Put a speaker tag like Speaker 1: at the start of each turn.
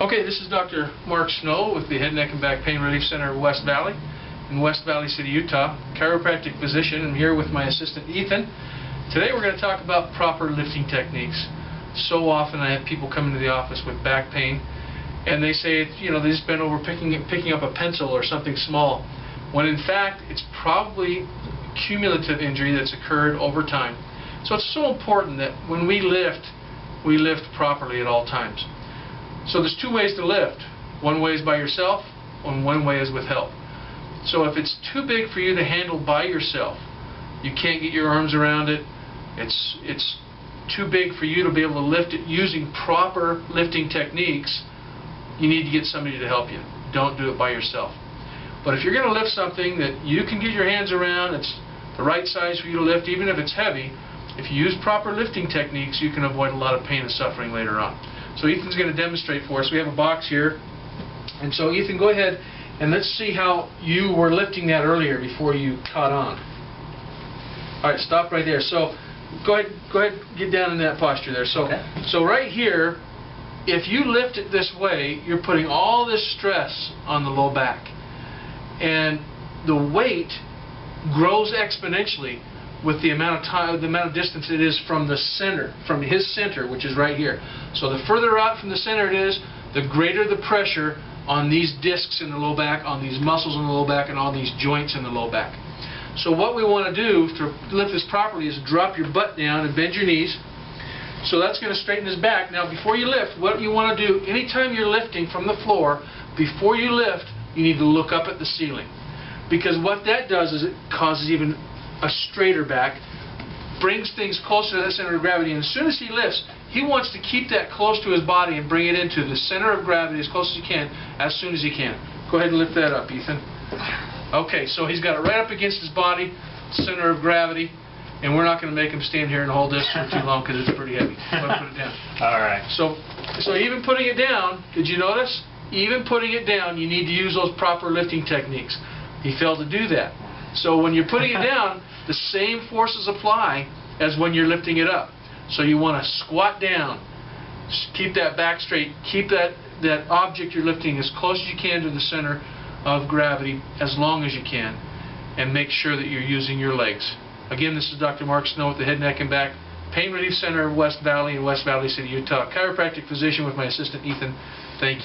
Speaker 1: Okay, this is Dr. Mark Snow with the Head, Neck, and Back Pain Relief Center of West Valley in West Valley City, Utah, chiropractic physician. I'm here with my assistant Ethan. Today we're going to talk about proper lifting techniques. So often I have people come into the office with back pain and they say, they just bent over picking up a pencil or something small, when in fact it's probably cumulative injury that's occurred over time. So it's so important that when we lift properly at all times. So there's two ways to lift. One way is by yourself, and one way is with help. So if it's too big for you to handle by yourself, you can't get your arms around it, it's too big for you to be able to lift it using proper lifting techniques, you need to get somebody to help you. Don't do it by yourself. But if you're going to lift something that you can get your hands around, it's the right size for you to lift, even if it's heavy, if you use proper lifting techniques, you can avoid a lot of pain and suffering later on. So Ethan's going to demonstrate for us. We have a box here. And so Ethan, go ahead and let's see how you were lifting that earlier before you caught on. Alright, stop right there. So go ahead, get down in that posture there. So,
Speaker 2: okay.
Speaker 1: So right here, if you lift it this way, you're putting all this stress on the low back. And the weight grows exponentially with the amount of time, the amount of distance it is from the center, from his center, which is right here. So the further out from the center it is, the greater the pressure on these discs in the low back, on these muscles in the low back, and on these joints in the low back. So what we want to do to lift this properly is drop your butt down and bend your knees. So that's going to straighten his back. Now before you lift, what you want to do, anytime you're lifting from the floor, before you lift, you need to look up at the ceiling. Because what that does is it causes even a straighter back, brings things closer to that center of gravity, and as soon as he lifts, he wants to keep that close to his body and bring it into the center of gravity as close as he can, as soon as he can. Go ahead and lift that up, Ethan. Okay, so he's got it right up against his body, center of gravity, and we're not going to make him stand here and hold this for too long because it's pretty heavy. Go ahead and put it down.
Speaker 2: All right.
Speaker 1: So even putting it down, did you notice? Even putting it down, you need to use those proper lifting techniques. He failed to do that. So when you're putting it down, the same forces apply as when you're lifting it up. So you want to squat down, keep that back straight, keep that object you're lifting as close as you can to the center of gravity as long as you can, and make sure that you're using your legs. Again, this is Dr. Mark Snow with the Head, Neck, and Back Pain Relief Center of West Valley in West Valley City, Utah. Chiropractic physician with my assistant Ethan. Thank you.